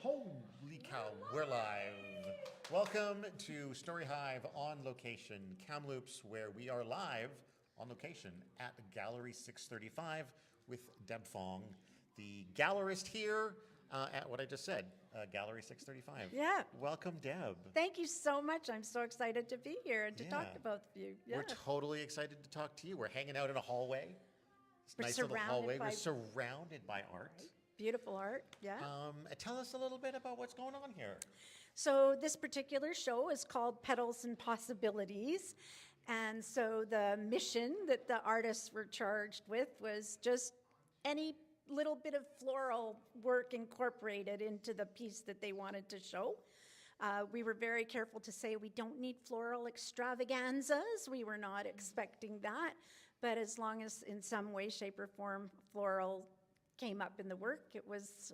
Holy cow, we're live. Welcome to StoryHive On Location, Kamloops, where we are live on location at Gallery 635 with Deb Fong, the gallerist here at what I just said, Gallery 635. Yeah. Welcome, Deb. Thank you so much. I'm so excited to be here and to talk to both of you. Yeah. We're totally excited to talk to you. We're hanging out in a hallway. We're Nice little hallway. We're surrounded surrounded by art. Right. Beautiful art, yeah. Tell us a little bit about what's going on here. So this particular show is called Petals and Possibilities. And so the mission that the artists were charged with was just any little bit of floral work incorporated into the piece that they wanted to show. We were very careful to say we don't need floral extravaganzas. We were not expecting that. But as long as in some way, shape, or form floral came up in the work, it was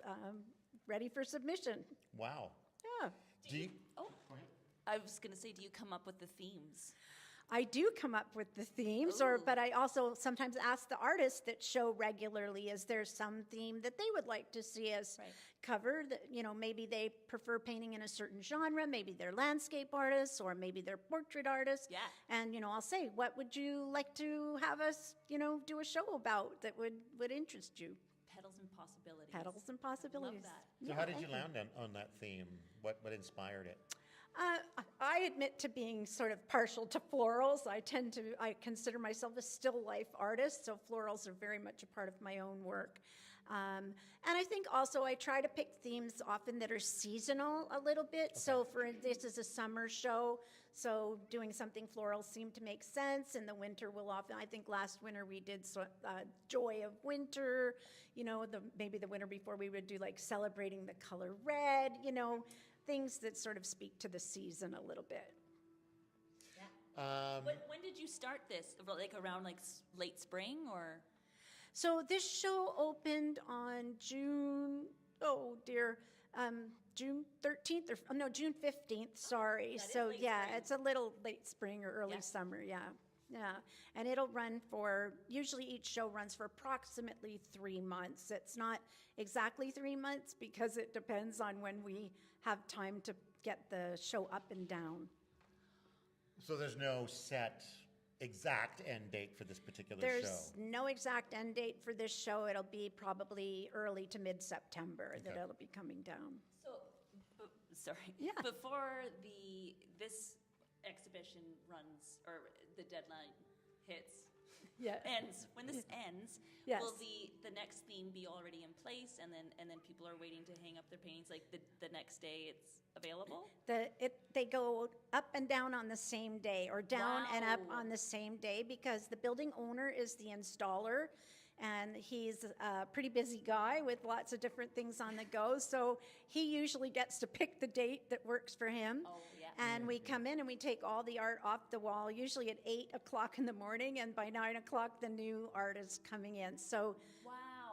ready for submission. Wow. Yeah. I was going to say, do you come up with the themes? I do come up with the themes, but I also sometimes ask the artists that show regularly, is there some theme that they would like to see us cover? That, maybe they prefer painting in a certain genre, maybe they're landscape artists, or maybe they're portrait artists. Yeah. And, I'll say, what would you like to have us, do a show about that would interest you? Petals and Possibilities. Petals and Possibilities. I love that. So how did you land on that theme? What inspired it? I admit to being sort of partial to florals. I consider myself a still life artist, so florals are very much a part of my own work. And I think also I try to pick themes often that are seasonal a little bit. Okay. So this is a summer show, so doing something floral seemed to make sense. In the winter, I think last winter we did Joy of Winter. Maybe the winter before we would do like celebrating the color red, things that sort of speak to the season a little bit. Yeah. When did you start this? Like around late spring or? So this show opened on June 13th June 15th, sorry. So yeah, spring. It's a little late spring or early summer, yeah. Yeah, and it'll run usually each show runs for approximately 3 months. It's not exactly 3 months because it depends on when we have time to get the show up and down. So there's no set exact end date for this particular show? There's no exact end date for this show. It'll be probably early to mid-September that it'll be coming down. So, sorry. Yeah. Before this exhibition runs, or the deadline hits, ends. When this ends, will the next theme be already in place, and then people are waiting to hang up their paintings like the next day it's available? They go up and down on the same day, or down and up on the same day, because the building owner is the installer. And he's a pretty busy guy with lots of different things on the go. So he usually gets to pick the date that works for him. Oh, yeah. And we come in and we take all the art off the wall, usually at 8 o'clock in the morning. And by 9 o'clock, the new art is coming in. So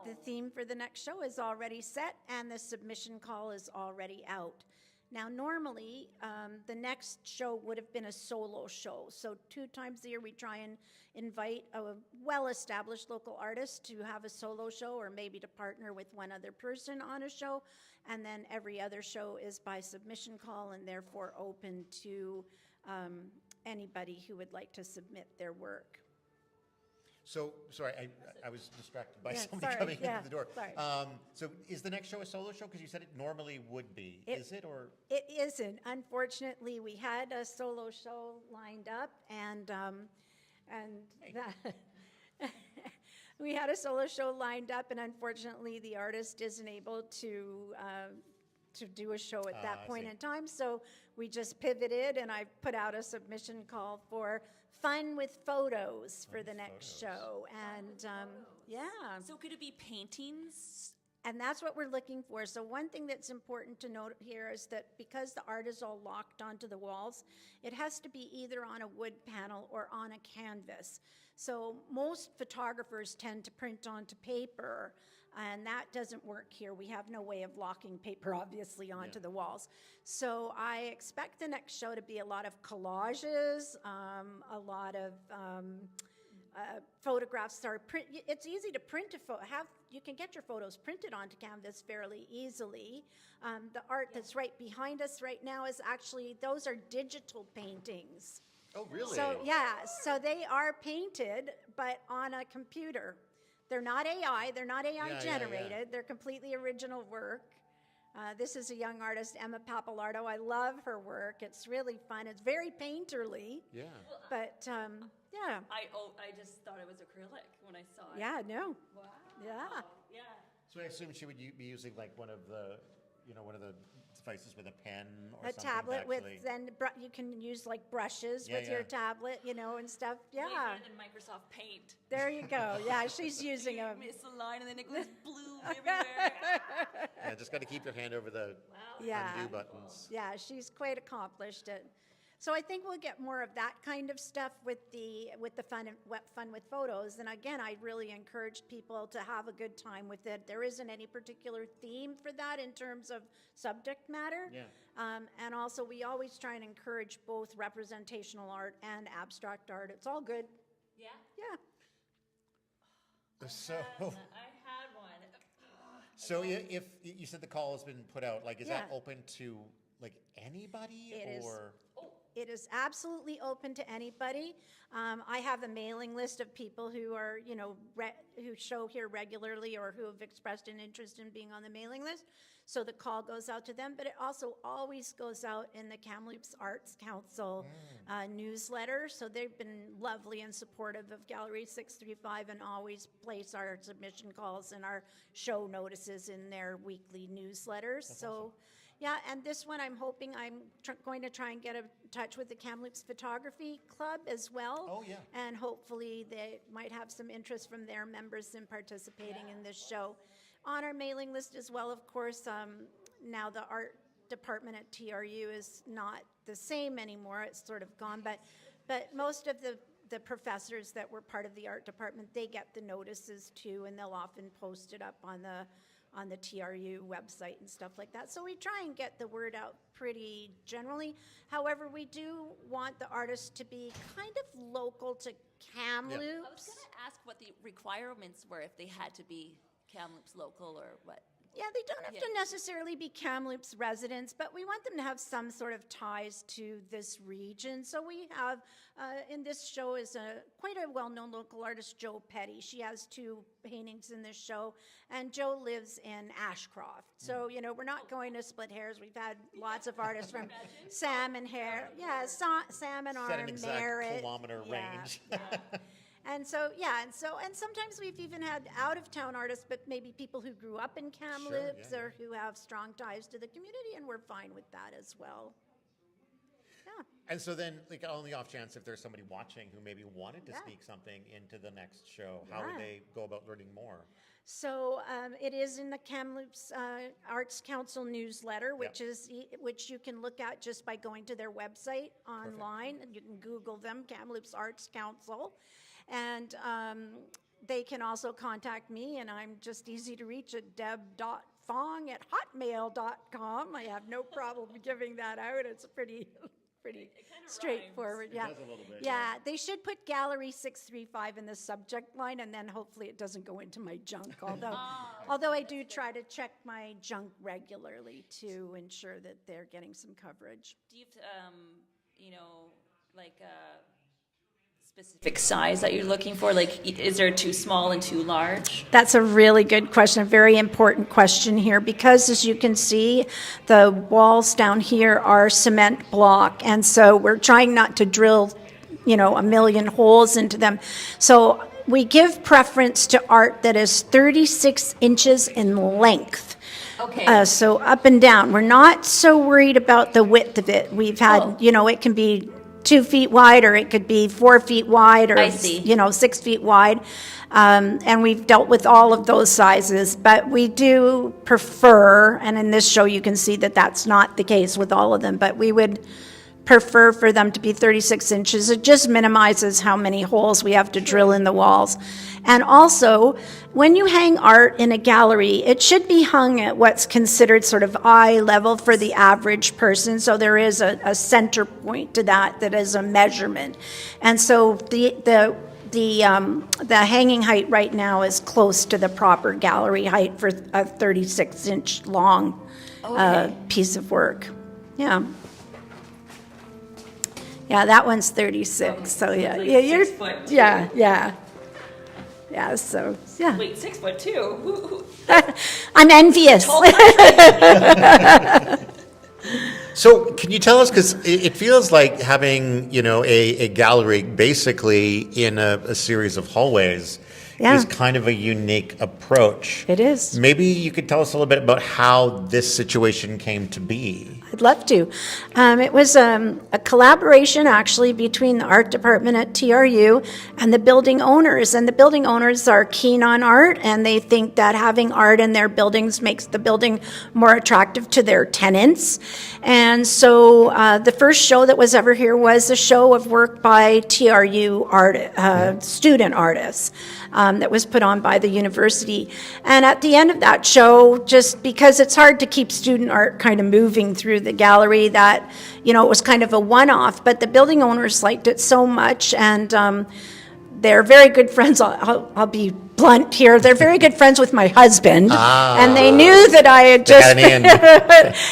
the theme for the next show is already set and the submission call is already out. Now, normally, the next show would have been a solo show. So 2 times a year, we try and invite a well-established local artist to have a solo show, or maybe to partner with one other person on a show. And then every other show is by submission call and therefore open to anybody who would like to submit their work. So, sorry, I was distracted by somebody coming into the door. Sorry. So is the next show a solo show? Because you said it normally would be. Is it, or? It isn't. Unfortunately, we had a solo show lined up, we had a solo show lined up, and unfortunately, the artist isn't able to do a show at that point in time. So we just pivoted, and I put out a submission call for fun with photos for the next show. And So could it be paintings? And that's what we're looking for. So one thing that's important to note here is that because the art is all locked onto the walls, it has to be either on a wood panel or on a canvas. So most photographers tend to print onto paper, and that doesn't work here. We have no way of locking paper, obviously, onto the walls. So I expect the next show to be a lot of collages, a lot of photographs are print. It's easy to print a photo. You can get your photos printed onto canvas fairly easily. The art that's right behind us right now is actually, those are digital paintings. Oh, really? So yeah, so they are painted, but on a computer. They're not AI. They're not AI generated. They're completely original work. This is a young artist, Emma Papalardo. I love her work. It's really fun. It's very painterly. Yeah. But yeah. I just thought it was acrylic when I saw it. Yeah, no. Wow. Yeah. Yeah. So I assume she would be using like one of the devices with a pen or A something. tablet with, actually. then you can use like brushes with your tablet, and stuff. Yeah. Way better than Microsoft Paint. There you go. Yeah, she's using You a. miss a line and then it goes blue everywhere. Yeah, just got to keep your hand over the undo buttons. Yeah, she's quite accomplished it. So I think we'll get more of that kind of stuff with the fun with photos. And again, I really encourage people to have a good time with it. There isn't any particular theme for that in terms of subject matter. Yeah. And also, we always try and encourage both representational art and abstract art. It's all good. Yeah? Yeah. So, I had one. so if you said the call has been put out, like, is that Yeah. open to like anybody It is. or? It is absolutely open to anybody. I have a mailing list of people who are, who show here regularly or who have expressed an interest in being on the mailing list. So the call goes out to them, but it also always goes out in the Kamloops Arts Council newsletter. So they've been lovely and supportive of Gallery 635 and always place our submission calls and our show notices in their weekly newsletters. That's so. awesome. Yeah, and this one I'm hoping going to try and get in touch with the Kamloops Photography Club as well. Oh, yeah. And hopefully they might have some interest from their members in participating in this show. On our mailing list as well, of course, now the art department at TRU is not the same anymore. It's sort of gone, but most of the professors that were part of the art department, they get the notices too, and they'll often post it up on the TRU website and stuff like that. So we try and get the word out pretty generally. However, we do want the artists to be kind of local to Kamloops. I was going to ask what the requirements were if they had to be Kamloops local or what. Yeah, they don't have to necessarily be Kamloops residents, but we want them to have some sort of ties to this region. So we have, in this show is quite a well-known local artist, Jo Petty. She has 2 paintings in this show, and Jo lives in Ashcroft. So, we're not going to split hairs. We've had lots of artists from Salmon Hair. Yeah, Salmon Set an Arm, exact Merritt. kilometer range. And sometimes we've even had out-of-town artists, but maybe people who grew up in Kamloops or who have strong ties to the community, and we're fine with that as well. Yeah. And so then, like, on the off chance, if there's somebody watching who maybe wanted to speak something into the next show, how would they go about learning more? So it is in the Kamloops Arts Council newsletter, which you can look at just by going to their website online. And you can Google them, Kamloops Arts Council. And they can also contact me, and I'm just easy to reach at deb.fong@hotmail.com. I have no problem giving that out. It's pretty straightforward. It does a little bit, Yeah, they should put Gallery 635 in the subject line, and then hopefully it doesn't go into my junk. Although I do try to check my junk regularly to ensure that they're getting some coverage. Do you have, like specific size that you're looking for? Like, is there too small and too large? That's a really good question, a very important question here, because as you can see, the walls down here are cement block, and so we're trying not to drill, a million holes into them. So we give preference to art that is 36 inches in length. Okay. So up and down. We're not so worried about the width of it. We've had, it can be 2 feet wide, or it could be 4 feet wide, or 6 feet wide. And we've dealt with all of those sizes, but we do prefer, and in this show you can see that that's not the case with all of them, but we would prefer for them to be 36 inches. It just minimizes how many holes we have to drill in the walls. And also, when you hang art in a gallery, it should be hung at what's considered sort of eye level for the average person. So there is a center point to that is a measurement. And so the the hanging height right now is close to the proper gallery height for a 36-inch long piece of work. Yeah. Yeah, that one's 36. So yeah, like you're 6 foot. yeah. So yeah. Wait, 6 foot too? I'm envious. So can you tell us, because it feels like having, a gallery basically in a series of hallways is kind of a unique approach. It is. Maybe you could tell us a little bit about how this situation came to be. I'd love to. It was a collaboration, actually, between the art department at TRU and the building owners. And the building owners are keen on art, and they think that having art in their buildings makes the building more attractive to their tenants. And so the first show that was ever here was a show of work by TRU student artists. That was put on by the university. And at the end of that show, just because it's hard to keep student art kind of moving through the gallery, that, it was kind of a one-off, but the building owners liked it so much, and they're very good friends. I'll be blunt here. They're very good friends with my husband, and they knew that I had just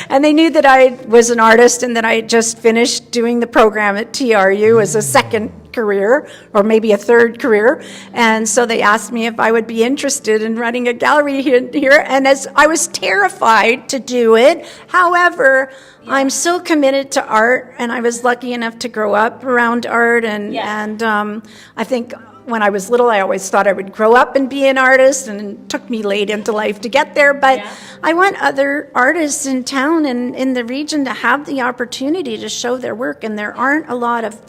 and they knew that I was an artist and that I had just finished doing the program at TRU as a second career, or maybe a third career, and so they asked me if I would be interested in running a gallery here, and as I was terrified to do it. However, I'm so committed to art, and I was lucky enough to grow up around art, and I think when I was little, I always thought I would grow up and be an artist, and it took me late into life to get there. But I want other artists in town and in the region to have the opportunity to show their work, and there aren't a lot of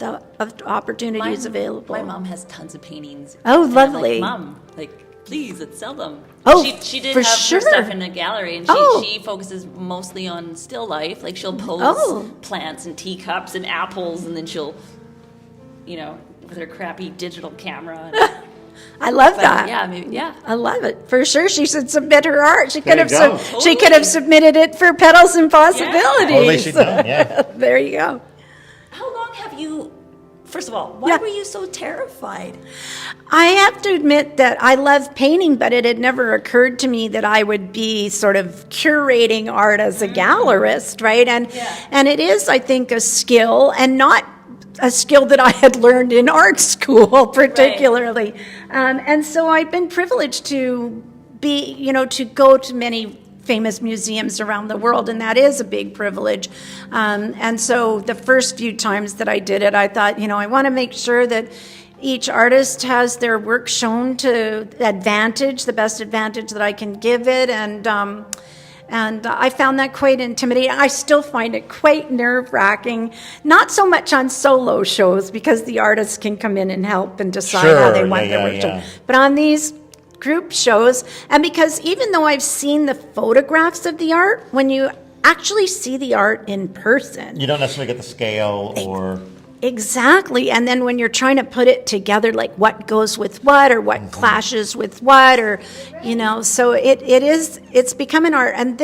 opportunities available. My mom has tons of paintings. Oh, and lovely. I'm like, Mom, please, let's sell them. Oh, she did for have sure. her stuff in a gallery, and she focuses mostly on still life. Like, she'll pose plants and teacups and apples, and then she'll, with her crappy digital camera. I love that. Yeah, I love it for sure. She should submit her art. She There could you have go. she could have submitted it for Petals and Possibilities. Only she done, yeah. There you go. How long have you? First of all, why were you so terrified? I have to admit that I love painting, but it had never occurred to me that I would be sort of curating art as a gallerist, right? And it is, I think, a skill, and not a skill that I had learned in art school particularly. Right. And so I've been privileged to to go to many famous museums around the world, and that is a big privilege. And so the first few times that I did it, I thought, I want to make sure that each artist has their work shown to the best advantage that I can give it, and I found that quite intimidating. I still find it quite nerve-wracking, not so much on solo shows, because the artists can come in and help and decide how they want their work shown. But on these group shows, and because even though I've seen the photographs of the art, when you actually see the art in person, You don't necessarily get the scale or... Exactly. And then when you're trying to put it together, like what goes with what, or what clashes with what, or, so it's become an art. And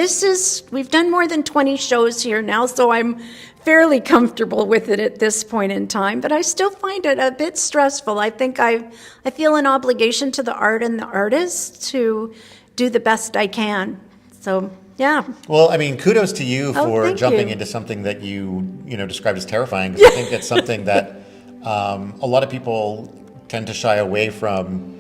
we've done more than 20 shows here now, so I'm fairly comfortable with it at this point in time, but I still find it a bit stressful. I think I feel an obligation to the art and the artist to do the best I can. So, yeah. Well, I mean, kudos to you for jumping into something that you described as terrifying, because I think it's something that a lot of people tend to shy away from,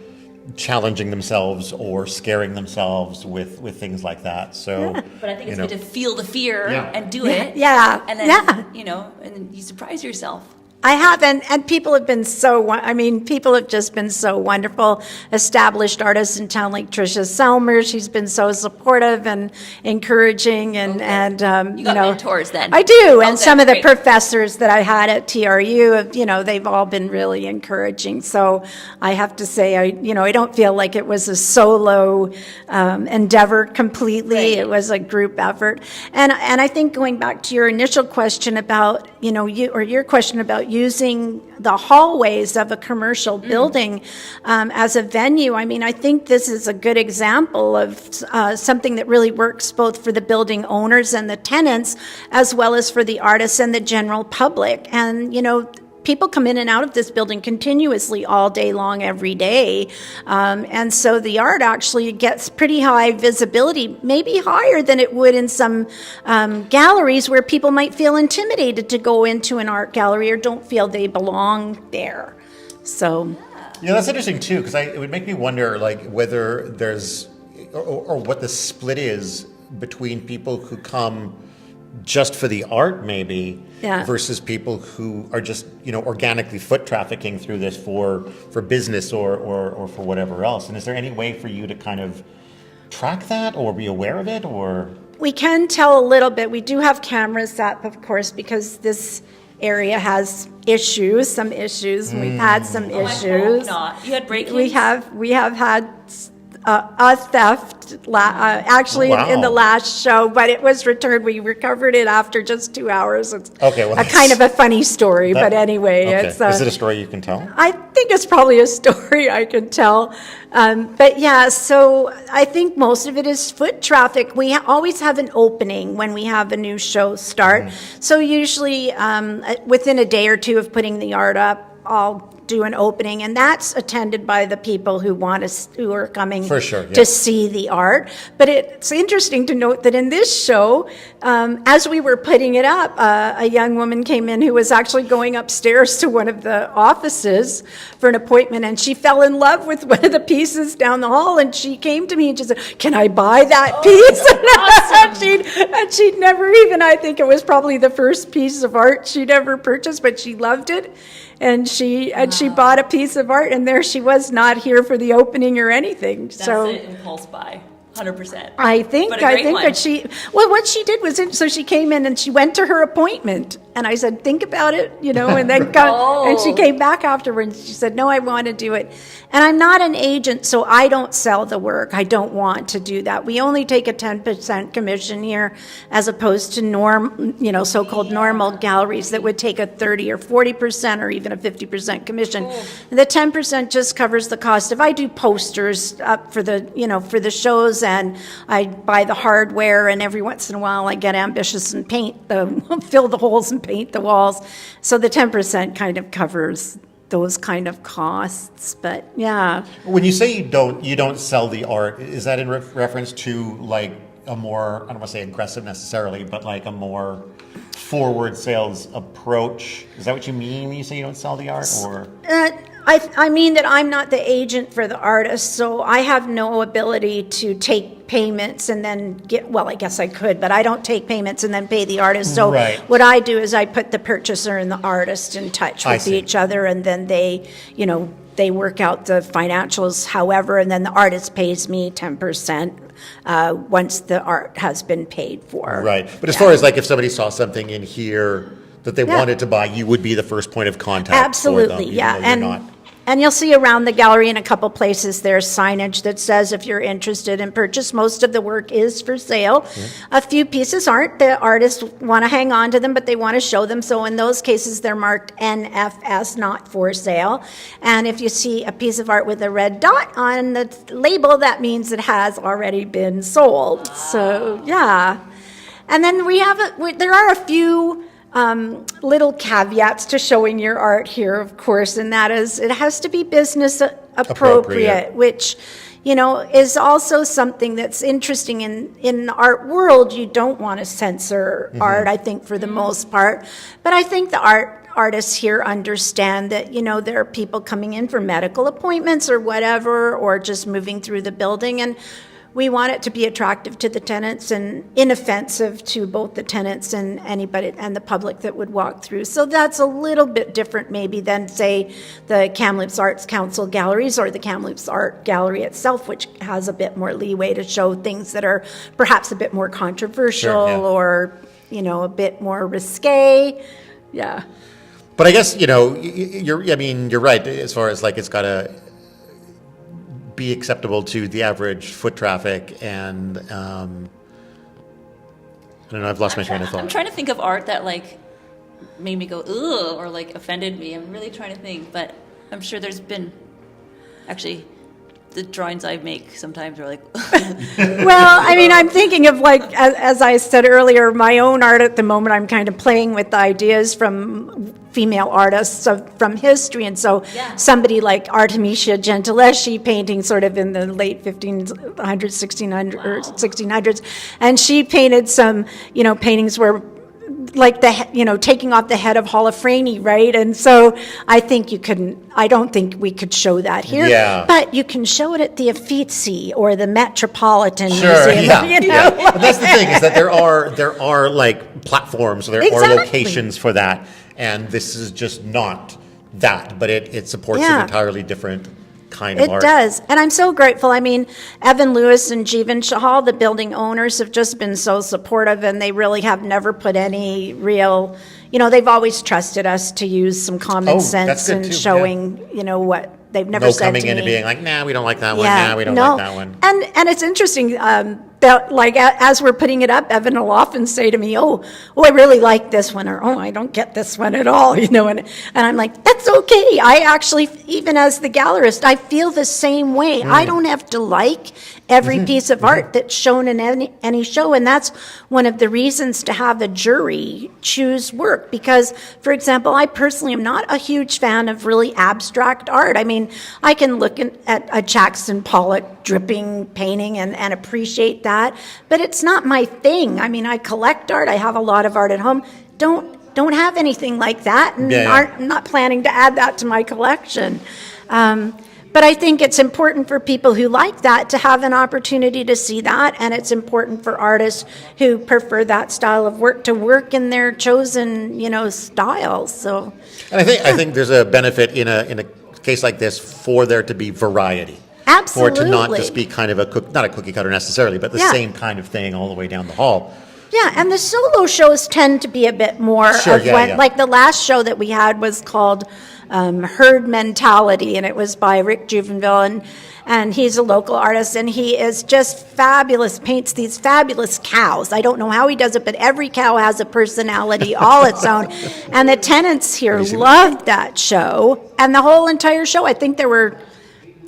challenging themselves or scaring themselves with things like that. So, but I think it's good to feel the fear and do it. Yeah. And then, and then you surprise yourself. I have, and people have been people have just been so wonderful. Established artists in town like Tricia Selmer, she's been so supportive and encouraging, and you got mentors then. I do, and some of the professors that I had at TRU, they've all been really encouraging. So I have to say, I don't feel like it was a solo endeavor completely. Right. It was a group effort, and I think going back to your initial question about your question about using the hallways of a commercial building as a venue. I mean, I think this is a good example of something that really works both for the building owners and the tenants, as well as for the artists and the general public. And, people come in and out of this building continuously all day long, every day. And so the art actually gets pretty high visibility, maybe higher than it would in some galleries where people might feel intimidated to go into an art gallery or don't feel they belong there. So, yeah, that's interesting too, because it would make me wonder, like, whether there's or what the split is between people who come just for the art, maybe, versus people who are just, organically foot trafficking through this for business or for whatever else. And is there any way for you to kind of track that or be aware of it, or? We can tell a little bit. We do have cameras up, of course, because this area has some issues, and we've had some issues. I hope not. You had break-ins? We have had a theft actually in the last show, but it was returned. We recovered it after just 2 hours. It's a kind of a funny story, but anyway. Okay. Is it a story you can tell? I think it's probably a story I can tell. But yeah, so I think most of it is foot traffic. We always have an opening when we have a new show start. So usually within a day or two of putting the art up, I'll do an opening, and that's attended by the people who are coming to see the art. But it's interesting to note that in this show, as we were putting it up, a young woman came in who was actually going upstairs to one of the offices for an appointment, and she fell in love with one of the pieces down the hall, and she came to me and she said, "Can I buy that piece?" Awesome. and she'd never even, I think it was probably the first piece of art she'd ever purchased, but she loved it. And she bought a piece of art, and there she was, not here for the opening or anything. That's an impulse buy, 100%. I think that what she did was, so she came in and she went to her appointment, and I said, "Think about it, and then and she came back afterwards. She said, "No, I want to do it." And I'm not an agent, so I don't sell the work. I don't want to do that. We only take a 10% commission here, as opposed to so-called normal galleries that would take a 30 or 40% or even a 50% commission. And the 10% just covers the cost. If I do posters up for the shows, and I buy the hardware, and every once in a while I get ambitious and fill the holes and paint the walls. So the 10% kind of covers those kind of costs. But yeah. When you say you don't sell the art, is that in reference to like a more, I don't want to say aggressive necessarily, but like a more forward sales approach? Is that what you mean when you say you don't sell the art, or? I mean that I'm not the agent for the artist, so I have no ability to take payments and then I guess I could, but I don't take payments and then pay the artist. So what I do is I put the purchaser and the artist in touch with each other, and then they work out the financials, however, and then the artist pays me 10% once the art has been paid for. Right. But as far as like if somebody saw something in here that they wanted to buy, you would be the first point of contact. Absolutely, for them, And you'll see around the gallery in a couple places there's signage that says if you're interested in purchase. Most of the work is for sale. A few pieces aren't. The artists want to hang on to them, but they want to show them. So in those cases, they're marked NFS, not for sale. And if you see a piece of art with a red dot on the label, that means it has already been sold. So, yeah. And then there are a few little caveats to showing your art here, of course, and that is it has to be business appropriate, which, is also something that's interesting in the art world. You don't want to censor art, I think, for the most part. But I think the artists here understand that, there are people coming in for medical appointments or whatever, or just moving through the building, and we want it to be attractive to the tenants and inoffensive to both the tenants and anybody and the public that would walk through. So that's a little bit different maybe than, say, the Kamloops Arts Council galleries or the Kamloops Art Gallery itself, which has a bit more leeway to show things that are perhaps a bit more controversial or, a bit more risque. Yeah. But I guess, you're right, as far as like it's got to be acceptable to the average foot traffic, and I don't know, I've lost my train of thought. I'm trying to think of art that like made me go ugh or like offended me. I'm really trying to think, but I'm sure there's been actually the drawings I make sometimes are like. Well, I mean, I'm thinking of like, as I said earlier, my own art at the moment, I'm kind of playing with the ideas from female artists from history. And so somebody like Artemisia Gentileschi painting sort of in the late 1500s, 1600s. And she painted some, paintings where like taking off the head of Holofernes, right? And so I don't think we could show that here. Yeah. But you can show it at the Uffizi or the Metropolitan Museum. Yeah. But that's the thing, is that there are like platforms, there are locations for that, and this is just not that, but it supports an entirely different kind of art. It does. And I'm so grateful. I mean, Evan Lewis and Jeevan Chahal, the building owners, have just been so supportive, and they really have never put any real, they've always trusted us to use some common sense in showing, what they've never said to me. No coming in and being like, nah, we don't like that one. Nah, we don't like that one. And it's interesting that, like, as we're putting it up, Evan will often say to me, oh, I really like this one, or, oh, I don't get this one at all, and I'm like, that's okay. I actually, even as the gallerist, I feel the same way. I don't have to like every piece of art that's shown in any show, and that's one of the reasons to have a jury choose work, because, for example, I personally am not a huge fan of really abstract art. I mean, I can look at a Jackson Pollock dripping painting and appreciate that, but it's not my thing. I mean, I collect art. I have a lot of art at home. Don't have anything like that, and I'm not planning to add that to my collection. But I think it's important for people who like that to have an opportunity to see that, and it's important for artists who prefer that style of work to work in their chosen, style. So, and I think there's a benefit in a case like this for there to be variety. Absolutely. For it to not just be kind of not a cookie cutter necessarily, but the same kind of thing all the way down the hall. Yeah, and the solo shows tend to be a bit more like the last show that we had was called Herd Mentality, and it was by Rick Juvenville, and he's a local artist, and he is just fabulous, paints these fabulous cows. I don't know how he does it, but every cow has a personality all its own. And the tenants here loved that show, and the whole entire show, I think there were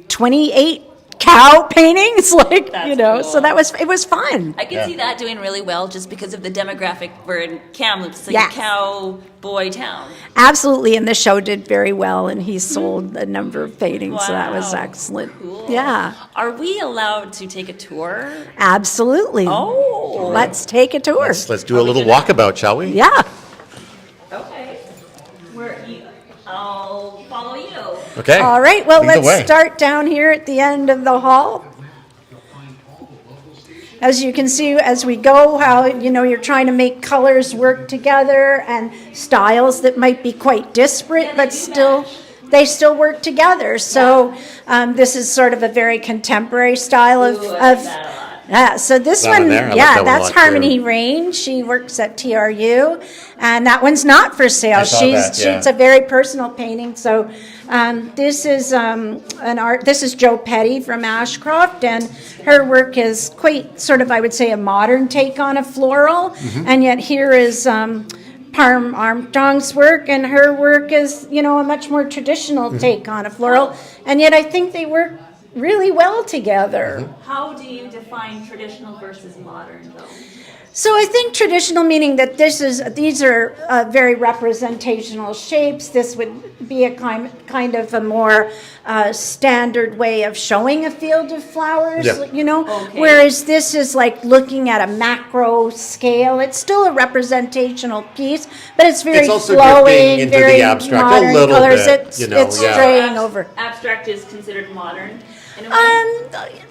28 cow paintings, like, cool. So it was fun. I can see that doing really well just because of the demographic. We're in Kamloops, it's like a cowboy town. Absolutely, and the show did very well, and he sold a number of paintings, so that was excellent. Cool. Yeah. Are we allowed to take a tour? Absolutely. Oh. Let's take a tour. Let's do a little walkabout, shall we? Yeah. Okay. I'll follow you. Okay. All right, well, let's start down here at the end of the hall. As you can see, as we go, how, you're trying to make colors work together and styles that might be quite disparate, but they still work together. So this is sort of a very contemporary style of so this one, that's Harmony Rain. She works at TRU, and that one's not for sale. She's a very personal painting. So this is This is Jo Petty from Ashcroft, and her work is quite sort of, I would say, a modern take on a floral, and yet here is Parm Armstrong's work, and her work is, a much more traditional take on a floral, and yet I think they work really well together. How do you define traditional versus modern, though? So I think traditional meaning that these are very representational shapes. This would be a kind of a more standard way of showing a field of flowers, whereas this is like looking at a macro scale. It's still a representational piece, but it's very flowing, into very the abstract modern a little colors. bit, It's straying over. Abstract is considered modern in a way?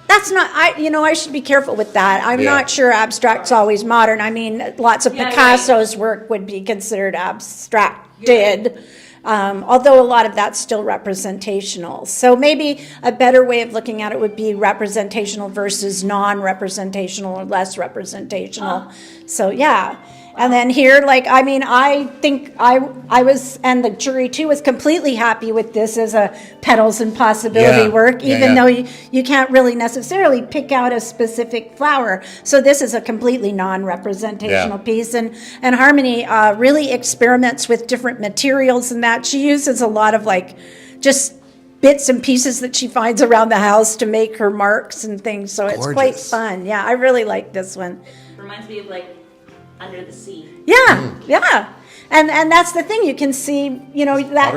That's not, I should be careful with that. I'm not sure abstract's always modern. I mean, lots of Picasso's work would be considered abstracted, although a lot of that's still representational. So maybe a better way of looking at it would be representational versus non-representational or less representational. So, yeah. And then here, I think I was, and the jury too, was completely happy with this as a Petals and Possibility work, even though you can't really necessarily pick out a specific flower. So this is a completely non-representational piece. And Harmony really experiments with different materials and that. She uses a lot of just bits and pieces that she finds around the house to make her marks and things. So it's quite fun. Yeah, I really like this one. Reminds me of like Under the Sea. Yeah, yeah. And that's the thing, you can see, that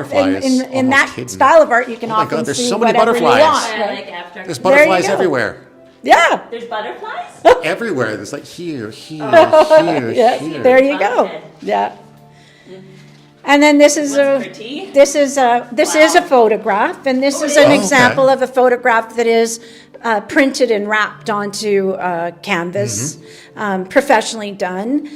in that hidden style of art, you can often there's see so many whatever butterflies. you want. Like there's butterflies everywhere. Yeah. There's butterflies? Everywhere. There's like here, here. Yeah, there you go. Yeah. And then this is a photograph, and this is an example of a photograph that is printed and wrapped onto canvas, professionally done.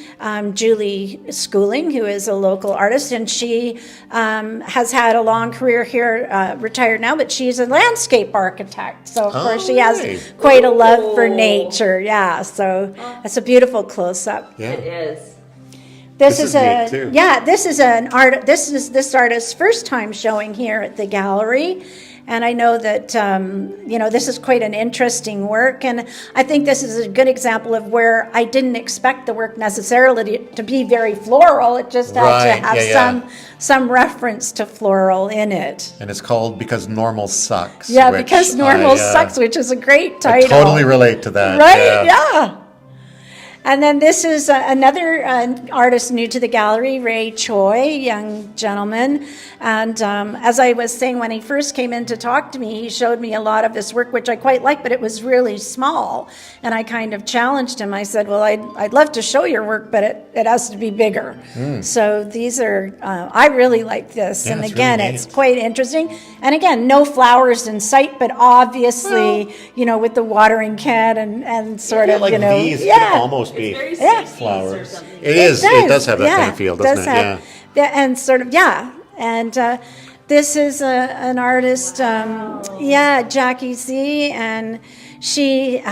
Julie Schooling, who is a local artist, and she has had a long career here, retired now, but she's a landscape architect. So, of course, she has quite a love for nature. Yeah, so it's a beautiful close-up. Yeah. It is. This is this artist's first time showing here at the gallery. And I know that, this is quite an interesting work. And I think this is a good example of where I didn't expect the work necessarily to be very floral. It just had to have some reference to floral in it. And it's called Because Normal Sucks. Yeah, Because Normal Sucks, which is a great title. I totally relate to that. Right? Yeah. And then this is another artist new to the gallery, Ray Choi, young gentleman. And as I was saying, when he first came in to talk to me, he showed me a lot of this work, which I quite like, but it was really small. And I kind of challenged him. I said, well, I'd love to show your work, but it has to be bigger. So these are, I really like this. Yeah, and again, really it's quite interesting. And again, no flowers in sight, but obviously, with the watering can and sort of, like these could almost be flowers. It is. It does have that kind of feel, doesn't it? Yeah. And sort of, And this is an artist, Jackie Z, and she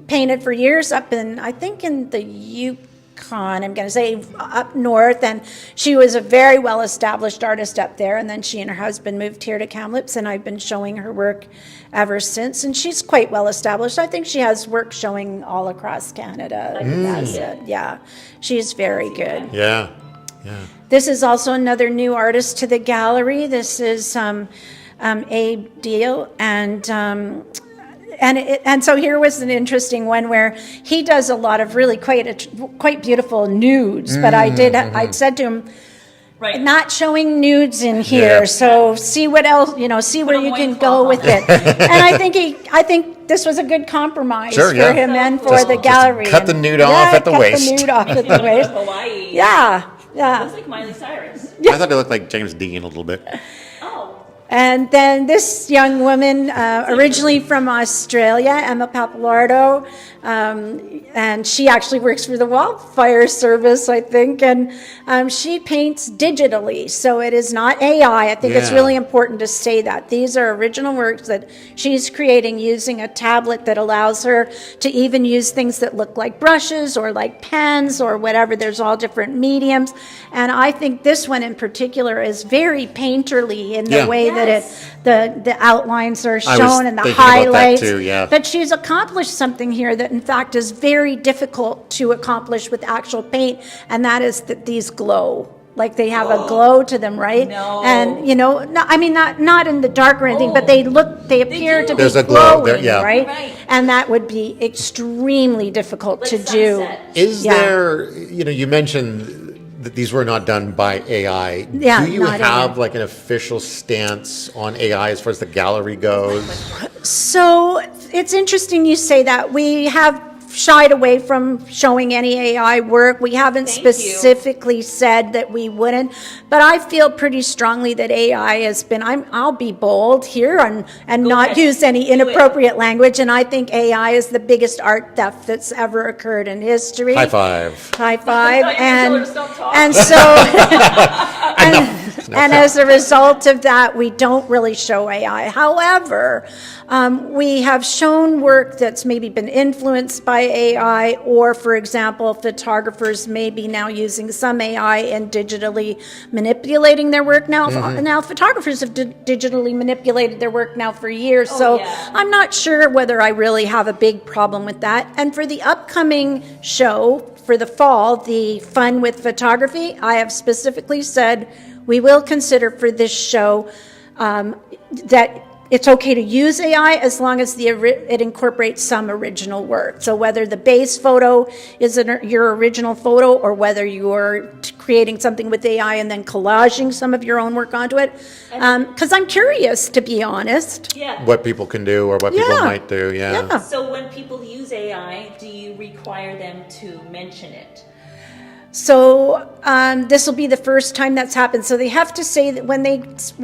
painted for years up in, I think in the Yukon, I'm going to say up north, and she was a very well-established artist up there, and then she and her husband moved here to Kamloops, and I've been showing her work ever since, and she's quite well-established. I think she has work showing all across Canada. Yeah, she's very good. Yeah. This is also another new artist to the gallery. This is Abe Deal, and so here was an interesting one where he does a lot of really quite beautiful nudes. But I said to him, not showing nudes in here. So see what else, see where you can go with it. And I think this was a good compromise for him and for the gallery. Cut the nude off at the waist. Cut the nude off at the waist. Hawaii. Yeah. It looks like Miley Cyrus. I thought it looked like James Dean a little bit. Oh. And then this young woman, originally from Australia, Emma Papalardo, and she actually works for the Wildfire Service, I think, and she paints digitally, so it is not AI. I think it's really important to say that. These are original works that she's creating using a tablet that allows her to even use things that look like brushes or like pens or whatever. There's all different mediums, and I think this one in particular is very painterly in the way that the outlines are shown and the highlights. But she's accomplished something here that in fact is very difficult to accomplish with actual paint, and that is that these glow. Like they have a glow to them, right? No. And not in the dark or anything, but they appear to be There's a glowing, glow there, right? And that would be extremely difficult to do. Is there, you mentioned that these were not done by AI. Yeah, do you have like an official stance on AI as far as the gallery goes? So it's interesting you say that. We have shied away from showing any AI work. We haven't specifically said that we wouldn't, but I feel pretty strongly that AI has been, I'll be bold here and not use any inappropriate language, and I think AI is the biggest art theft that's ever occurred in history. High five. High five. And so, and as a result of that, we don't really show AI. However, we have shown work that's maybe been influenced by AI, or, for example, photographers may be now using some AI and digitally manipulating their work now. Now, photographers have digitally manipulated their work now for years, I'm not sure whether I really have a big problem with that. And for the upcoming show, for the fall, the Fun with Photography, I have specifically said we will consider for this show that it's okay to use AI as long as it incorporates some original work. So whether the base photo is your original photo, or whether you're creating something with AI and then collaging some of your own work onto it. Because I'm curious, to be honest. Yeah. What people can do or what people might do, yeah. So when people use AI, do you require them to mention it? So this will be the first time that's happened. So they have to say that when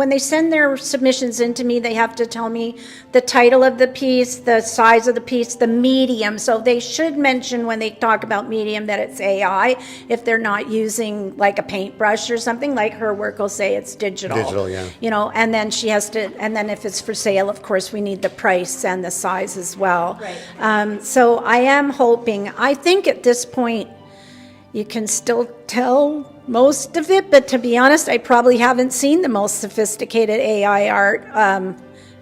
they send their submissions in to me, they have to tell me the title of the piece, the size of the piece, the medium. So they should mention when they talk about medium that it's AI, if they're not using like a paintbrush or something. Like her work will say it's digital. Digital, yeah. You know, and then she has to, and then if it's for sale, of course, we need the price and the size as well. Right. So I am hoping, I think at this point, you can still tell most of it, but to be honest, I probably haven't seen the most sophisticated AI art.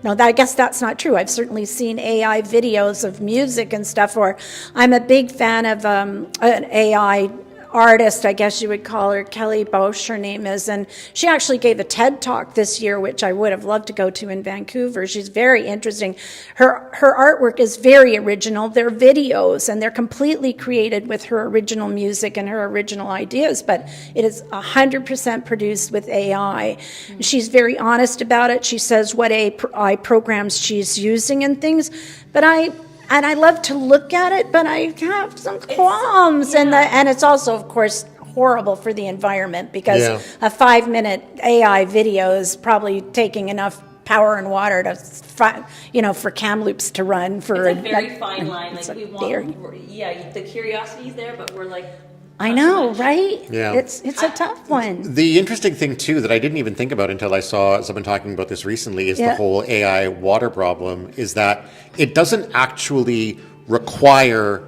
No, I guess that's not true. I've certainly seen AI videos of music and stuff, or I'm a big fan of an AI artist, I guess you would call her, Kelly Bosch, her name is, and she actually gave a TED Talk this year, which I would have loved to go to in Vancouver. She's very interesting. Her artwork is very original. They're videos, and they're completely created with her original music and her original ideas, but it is 100% produced with AI. She's very honest about it. She says what AI programs she's using and things, but I love to look at it, but I have some qualms. And it's also, of course, horrible for the environment, because a 5-minute AI video is probably taking enough power and water to, for Kamloops to run for. It's a very fine line. Like we want, the curiosity's there, but we're like. I know, right? Yeah. It's a tough one. The interesting thing, too, that I didn't even think about until I saw someone talking about this recently is the whole AI water problem, is that it doesn't actually require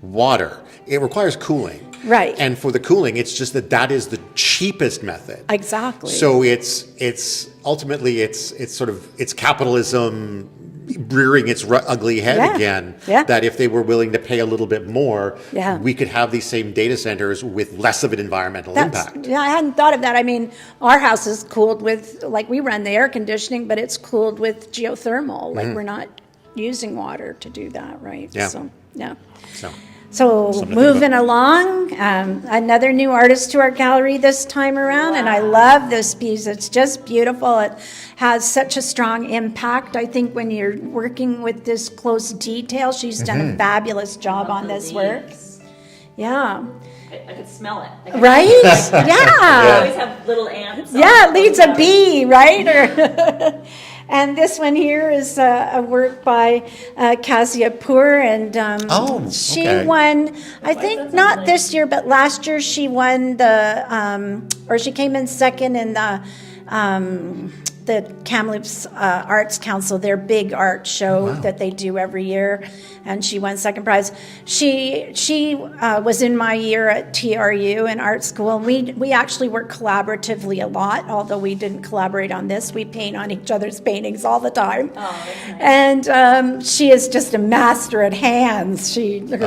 water. It requires cooling. Right. And for the cooling, it's just that is the cheapest method. Exactly. So it's ultimately it's capitalism rearing its ugly head again. Yeah. That if they were willing to pay a little bit more, we could have these same data centers with less of an environmental impact. Yeah, I hadn't thought of that. I mean, our house is cooled with, like, we run the air conditioning, but it's cooled with geothermal. Like, we're not using water to do that, right? Yeah. So, yeah. So moving along, another new artist to our gallery this time around, and I love this piece. It's just beautiful. It has such a strong impact. I think when you're working with this close detail, she's done a fabulous job on this work. Yeah. I could smell it. Right? Yeah. I always have little ants. Yeah, it leads a bee, right? And this one here is a work by Kasia Poor, and she won, I think not this year, but last year she won she came in second in the Kamloops Arts Council, their big art show that they do every year, and she won second prize. She was in my year at TRU in art school. We actually work collaboratively a lot, although we didn't collaborate on this. We paint on each other's paintings all the time. Oh, that's nice. And she is just a master at hands. Her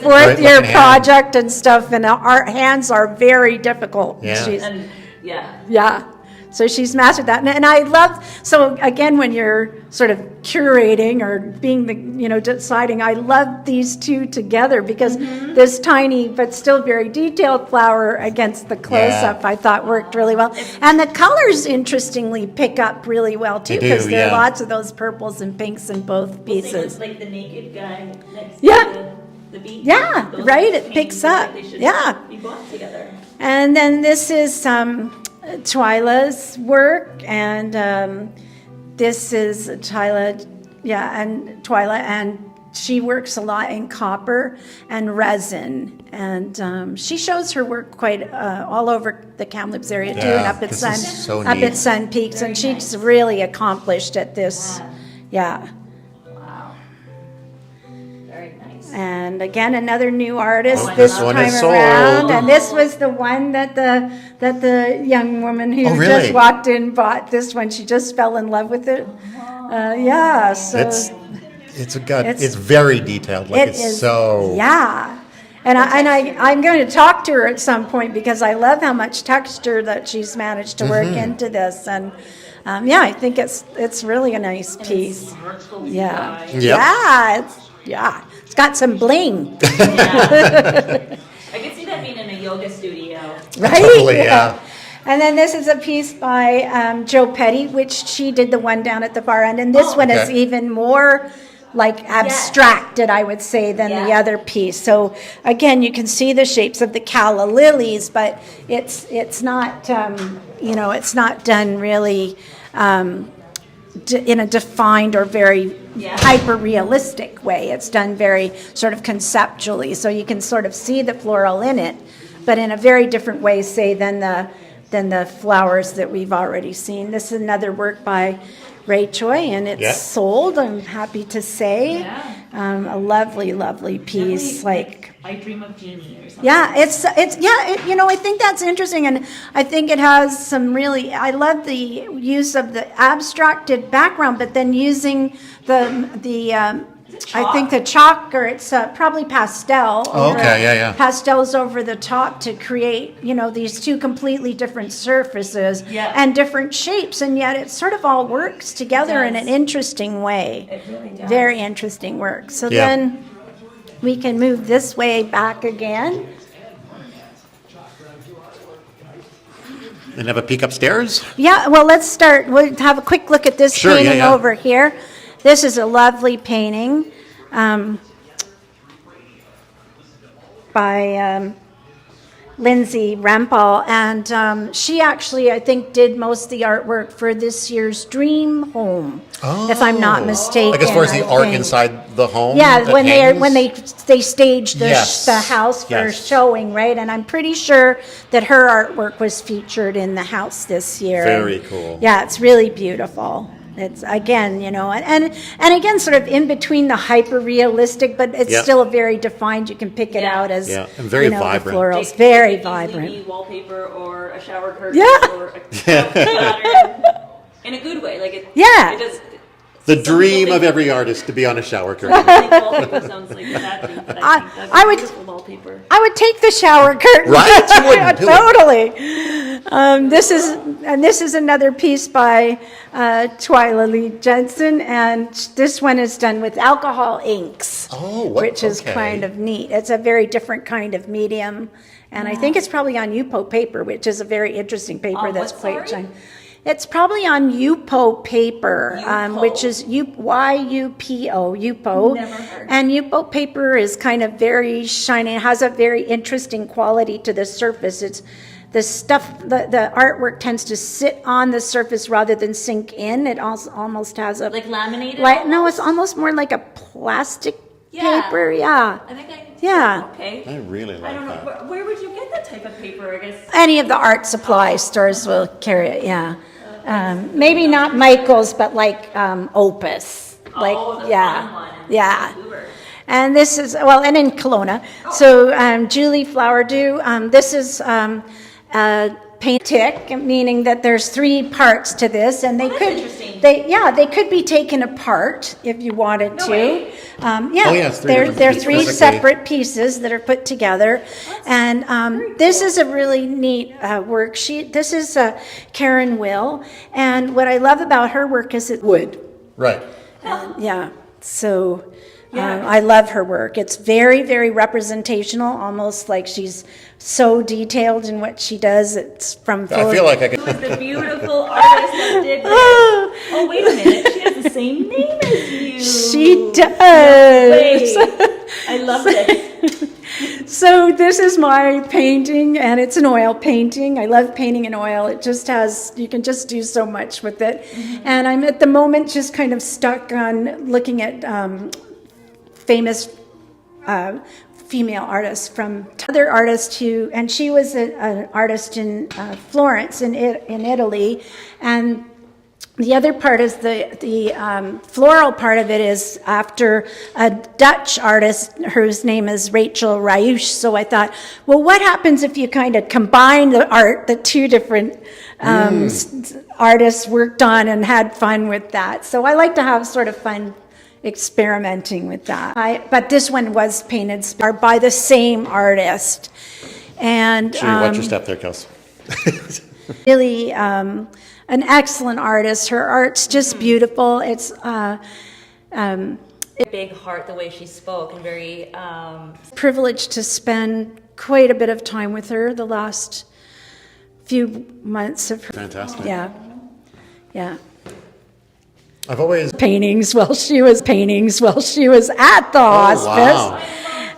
fourth year project and stuff, and our hands are very difficult. Yeah. So she's mastered that. And I love, so again, when you're sort of curating or being deciding, I love these two together, because this tiny but still very detailed flower against the close-up, I thought worked really well. And the colors, interestingly, pick up really well, too, because there are lots of those purples and pinks in both pieces. Like the naked guy next to the beach. Yeah, right? It picks up. Like be bought together. And then this is Twyla's work, and this is Twyla, and she works a lot in copper and resin, and she shows her work quite all over the Kamloops area too, and up at Sun Peaks, and she's really accomplished at this. And again, another new artist this time around. And this was the one that the young woman who just walked in bought. This one, she just fell in love with it. So it's very detailed. It's so I'm going to talk to her at some point because I love how much texture that she's managed to work into this. And I think it's really a nice piece. Yeah. Yep. It's got some bling. I could see that being in a yoga studio. Right? Totally, yeah. And then this is a piece by Joe Petty, which she did the one down at the far end. And this one is even more like abstracted, I would say, than the other piece. So again, you can see the shapes of the calla lilies, but it's not, it's not done really in a defined or very hyper-realistic way. It's done very sort of conceptually. So you can sort of see the floral in it, but in a very different way, say, than the flowers that we've already seen. This is another work by Ray Choi, and it's sold, I'm happy to say. A lovely, lovely piece. Like I Dream of Jeannie or something. Yeah, I think that's interesting, and I think it has some really, I love the use of the abstracted background, but then using the I think the chalk, or it's probably pastel. Pastels over the top to create, these two completely different surfaces and different shapes, and yet it sort of all works together in an interesting way. It really does. Very interesting work. So then we can move this way back again. And have a peek upstairs? Yeah, well, let's start. We'll have a quick look at this painting over here. This is a lovely painting by Lindsay Rempel, and she actually, I think, did most of the artwork for this year's Dream Home, if I'm not mistaken. Like as far as the art inside the home? Yeah, when they staged the house for showing, right? And I'm pretty sure that her artwork was featured in the house this year. Very cool. Yeah, it's really beautiful. It's again, and again, sort of in between the hyper realistic, but it's still a very defined. You can pick it out as and very vibrant. The florals, very vibrant. Wallpaper or a shower curtain or a pattern in a good way, like it. Yeah. It does. The dream of every artist to be on a shower curtain. I think wallpaper sounds like that, but I think that's beautiful wallpaper. I would take the shower curtain. Right? You wouldn't, totally. This is another piece by Twyla Lee Jensen, and this one is done with alcohol inks, which is kind of neat. It's a very different kind of medium, and I think it's probably on Yupo paper, which is a very interesting paper that's quite shiny. It's probably on Yupo paper, which is Y-U-P-O, Yupo. Never heard. And Yupo paper is kind of very shiny. It has a very interesting quality to the surface. It's the stuff, the artwork tends to sit on the surface rather than sink in. It also almost has a... Like laminated? No, it's almost more like a plastic paper, I think okay. I really like that. I don't know. Where would you get that type of paper, I guess? Any of the art supply stores will carry it, maybe not Michael's, but like Opus. Like, fun one. Vancouver. And this is, and in Kelowna. So Julie Flowerdew, this is paint tick, meaning that there's 3 parts to this, and they could be taken apart if you wanted to. They're 3 separate pieces that are put together, and this is a really neat worksheet. This is Karen Will, and what I love about her work is it's wood. Right. So. I love her work. It's very, very representational, almost like she's so detailed in what she does. It's from... I feel like I could... Who was the beautiful artist that did this? Oh, wait a minute. She has the same name as you. She does. No way. I love this. So this is my painting, and it's an oil painting. I love painting in oil. It just has, you can just do so much with it. And I'm at the moment just kind of stuck on looking at famous female artists from other artists who, and she was an artist in Florence in Italy, and the other part is the floral part of it is after a Dutch artist whose name is Rachel Ruysch. So I thought, well, what happens if you kind of combine the art that 2 different artists worked on and had fun with that? So I like to have sort of fun experimenting with that. But this one was painted by the same artist. And Gee, watch your step there, Kelsey. really an excellent artist. Her art's just beautiful. It's big heart, the way she spoke, and very privileged to spend quite a bit of time with her the last few months of her. Fantastic. Yeah. I've always paintings while she was at the hospice. Wow.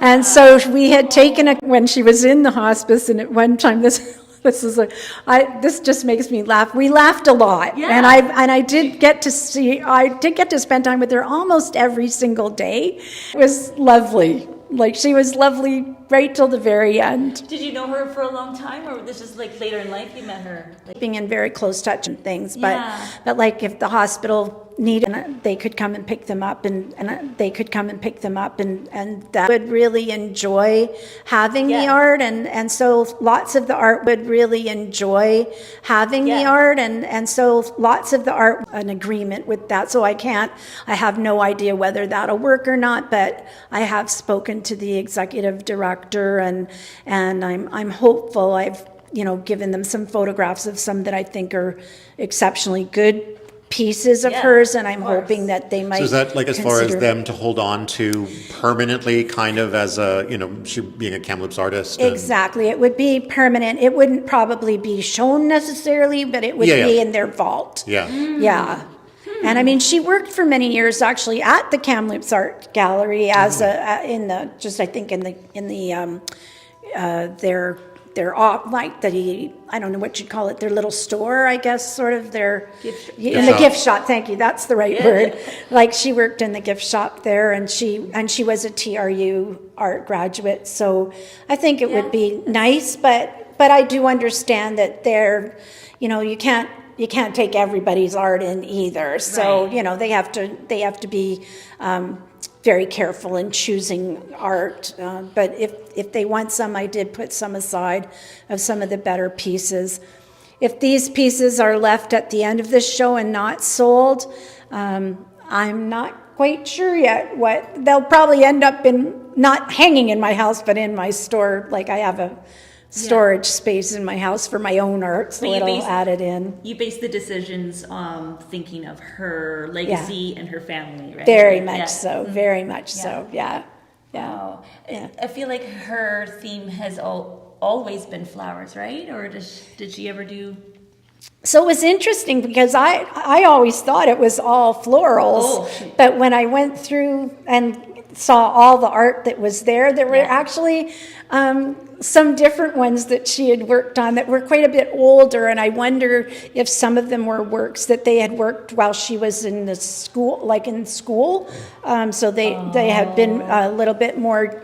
And so we had taken when she was in the hospice, and at one time this just makes me laugh. We laughed a lot, and I did get to spend time with her almost every single day. It was lovely. Like, she was lovely right till the very end. Did you know her for a long time, or this is like later in life you met her? Being in very close touch and things, but like if the hospital needed, they could come and pick them up, and that would really enjoy having the art, and so lots of the art would really enjoy having the art, and so lots of the art an agreement with that. So I have no idea whether that'll work or not, but I have spoken to the executive director, and I'm hopeful. I've given them some photographs of some that I think are exceptionally good pieces of hers, and I'm hoping that they might. So is that like as far as them to hold on to permanently, kind of as a, she being a Kamloops artist? Exactly. It would be permanent. It wouldn't probably be shown necessarily, but it would be in their vault. Yeah. Yeah. And I mean, she worked for many years actually at the Kamloops Art Gallery as I don't know what you'd call it, their little store, I guess, sort of their gift shop. Thank you, that's the right word. Like, she worked in the gift shop there, and she was a TRU art graduate. So I think it would be nice, but I do understand that you can't take everybody's art in either. So they have to be very careful in choosing art, but if they want some, I did put some aside of some of the better pieces. If these pieces are left at the end of this show and not sold, I'm not quite sure yet what they'll probably end up in, not hanging in my house, but in my store. Like, I have a storage space in my house for my own art, so it'll add it in. You base the decisions thinking of her legacy and her family, right? Very much so, very much so, yeah. Wow. I feel like her theme has always been flowers, right? Or did she ever do? So it was interesting because I always thought it was all florals, but when I went through and saw all the art that was there were actually some different ones that she had worked on that were quite a bit older, and I wonder if some of them were works that they had worked while she was in the school, like in school. So they had been a little bit more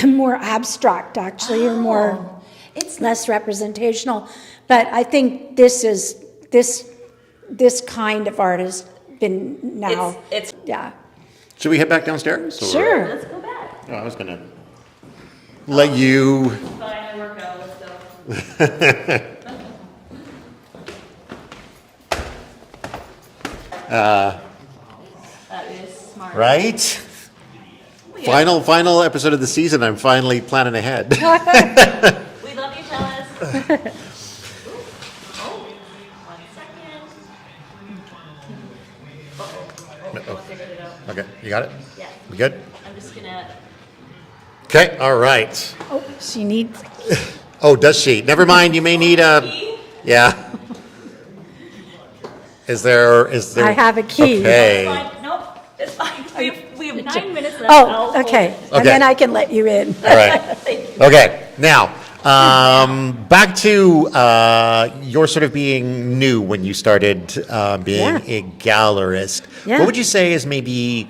more abstract, actually, or more. It's less representational. But I think this kind of art has been now. It's Should we head back downstairs? Or? Sure. Let's go back. Oh, I was going to let you. Fine, I work out with stuff. That is smart. Right? Final episode of the season. I'm finally planning ahead. We love you, TELUS. Okay, you got it? Yeah. We good? I'm just gonna. Okay, all right. Oh, she needs. Oh, does she? Never mind, you may need a. Yeah. Is there? I have a key. It's Okay. fine. Nope, it's fine. We have 9 minutes left. Oh, okay. And then I can let you in. All right. Okay, now, back to your sort of being new when you started being a gallerist. Yeah. What would you say is maybe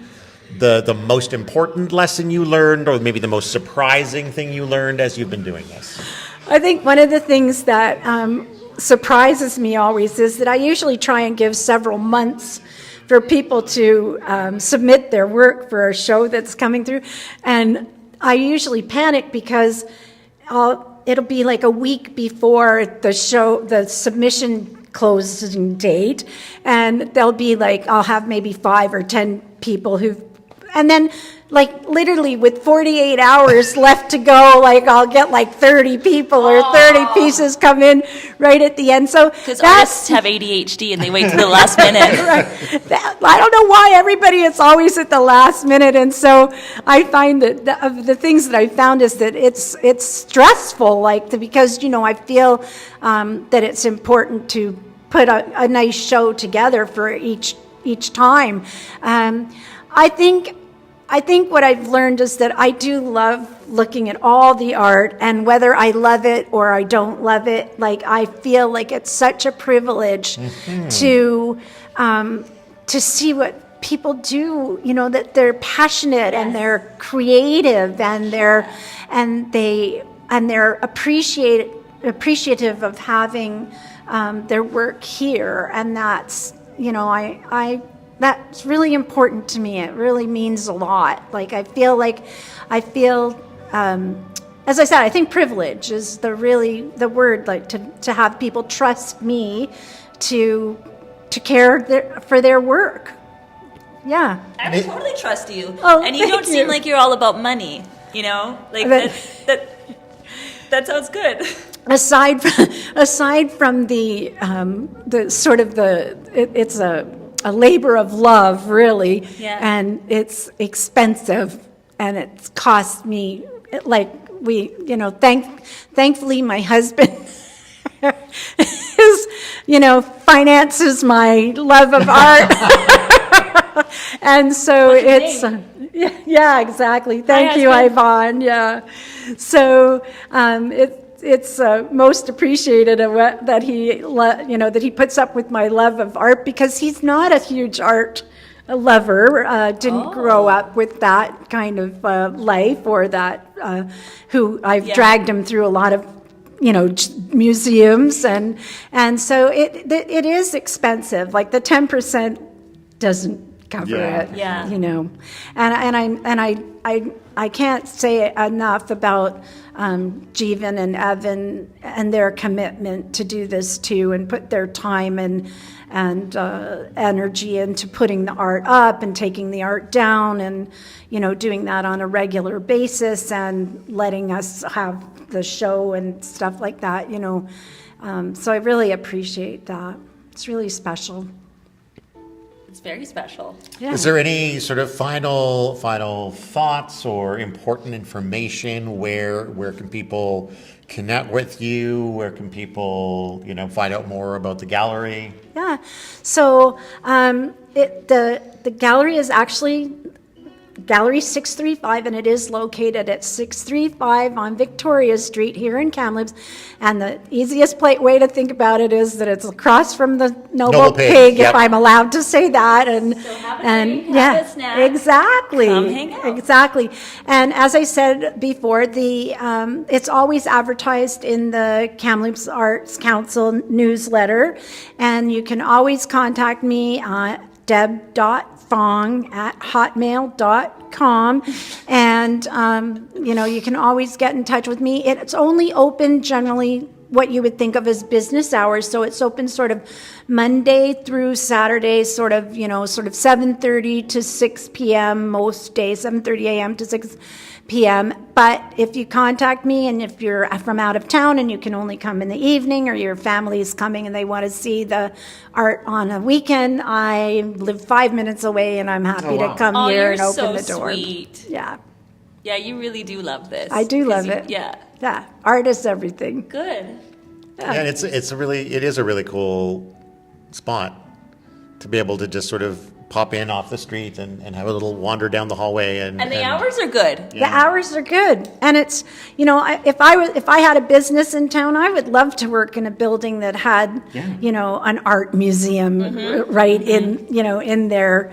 the most important lesson you learned, or maybe the most surprising thing you learned as you've been doing this? I think one of the things that surprises me always is that I usually try and give several months for people to submit their work for a show that's coming through. And I usually panic because it'll be like a week before the show, the submission closing date, and there'll be like, I'll have maybe 5 or 10 people and then like literally with 48 hours left to go, like I'll get like 30 people or 30 pieces come in right at the end. So because artists have ADHD and they wait to the last minute. Right. I don't know why everybody, it's always at the last minute. And so I find that of the things that I found is that it's stressful, because, I feel that it's important to put a nice show together for each time. I think what I've learned is that I do love looking at all the art, and whether I love it or I don't love it, I feel like it's such a privilege to see what people do, that they're passionate and they're creative and they're appreciative of having their work here, and that's that's really important to me. It really means a lot. I feel, as I said, I think privilege is the word, to have people trust me to care for their work. Yeah. I would totally trust you. Oh, and you don't seem like you're all about money, that sounds good. Aside from the sort of it's a labor of love, really, and it's expensive, and it's cost me, thankfully my husband finances my love of art. And so it's exactly. Thank you, Yvonne. Yeah. So it's most appreciated that he puts up with my love of art, because he's not a huge art lover. Didn't grow up with that kind of life, or that who I've dragged him through a lot of museums, and so it is expensive. Like the 10% doesn't cover it. Yeah. And I can't say enough about Jeevan and Evan and their commitment to do this too, and put their time and energy into putting the art up and taking the art down, and doing that on a regular basis, and letting us have the show and stuff like that. So I really appreciate that. It's really special. It's very special. Yeah. Is there any sort of final thoughts or important information? Where can people connect with you? Where can people, find out more about the gallery? Yeah. So the gallery is actually Gallery 635, and it is located at 635 on Victoria Street here in Kamloops. And the easiest way to think about it is that it's across from the Noble Pig, if I'm allowed to say that. And a snack. Exactly. Come hang out. Exactly. And as I said before, it's always advertised in the Kamloops Arts Council newsletter, and you can always contact me at deb.fong@hotmail.com, and you can always get in touch with me. It's only open generally what you would think of as business hours, so it's open sort of Monday through Saturday, sort of 7:30 to 6 p.m. most days, 7:30 a.m. to 6 p.m. But if you contact me, and if you're from out of town and you can only come in the evening, or your family is coming and they want to see the art on a weekend, I live 5 minutes away, and I'm happy to come here and open the door. Sweet. Yeah. Yeah, you really do love this. I do love it. Yeah. Yeah. Art is everything. Good. Yeah, and it is a really cool spot to be able to just sort of pop in off the street and have a little wander down the hallway, and the hours are good. Yeah. The hours are good, and it's if I had a business in town, I would love to work in a building that had an art museum right in their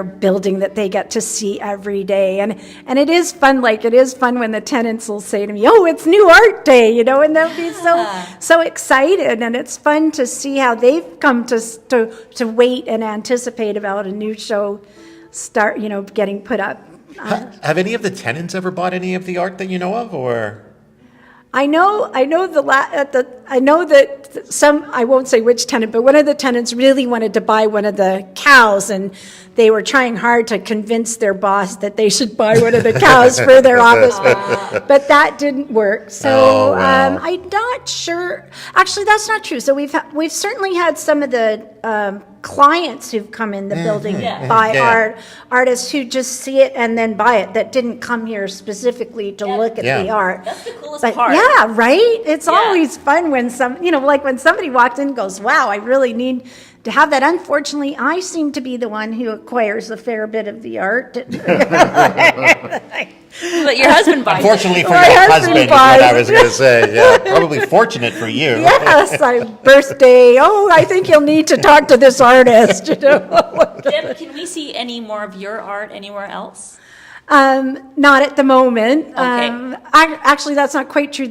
building that they get to see every day, and it is fun. It is fun when the tenants will say to me, "Oh, it's New Art Day," and they'll be so excited, and it's fun to see how they've come to wait and anticipate about a new show getting put up. Have any of the tenants ever bought any of the art that you know of, or? I know that some, I won't say which tenant, but one of the tenants really wanted to buy one of the cows, and they were trying hard to convince their boss that they should buy one of the cows for their office, but that didn't work. So I'm not sure. Actually, that's not true. So we've certainly had some of the clients who've come in the building by our artists who just see it and then buy it, that didn't come here specifically to look at the art. That's the coolest part. Yeah, right? It's always fun when like when somebody walked in and goes, wow, I really need to have that. Unfortunately, I seem to be the one who acquires a fair bit of the art. But your husband buys Unfortunately it. for your husband is what I was going to say. Yeah, probably fortunate for you. Yes, birthday. Oh, I think you'll need to talk to this artist. Deb, can we see any more of your art anywhere else? Not at the moment. Okay. Actually, that's not quite true.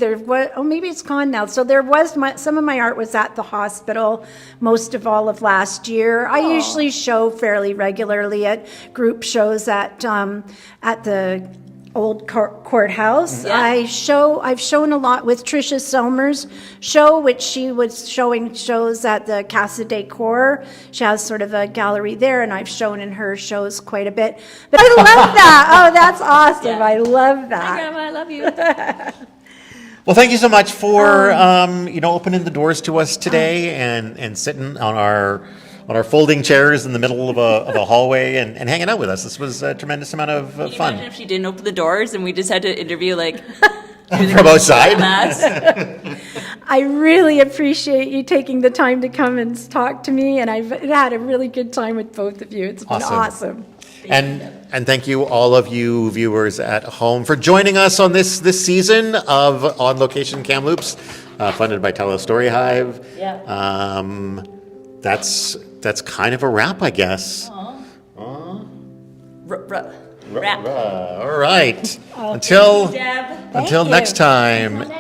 Maybe it's gone now. So there was some of my art was at the hospital most of all of last year. I usually show fairly regularly at group shows at the old courthouse. Yeah. I've shown a lot with Tricia Selmer's show, which she was showing shows at the Casa de Cor. She has sort of a gallery there, and I've shown in her shows quite a bit. But I love that. Oh, that's awesome. I love that. Hi, Grandma, I love you. Well, thank you so much for opening the doors to us today and sitting on our folding chairs in the middle of a hallway and hanging out with us. This was a tremendous amount of Can you fun. imagine if she didn't open the doors and we just had to interview like From outside. I really appreciate you taking the time to come and talk to me, and I've had a really good time with both of you. It's been awesome. And thank you, all of you viewers at home, for joining us on this season of On Location Kamloops, funded by TELUS STORYHIVE. Yeah. That's kind of a wrap, I guess. Wrap. All right. Until Deb. next time.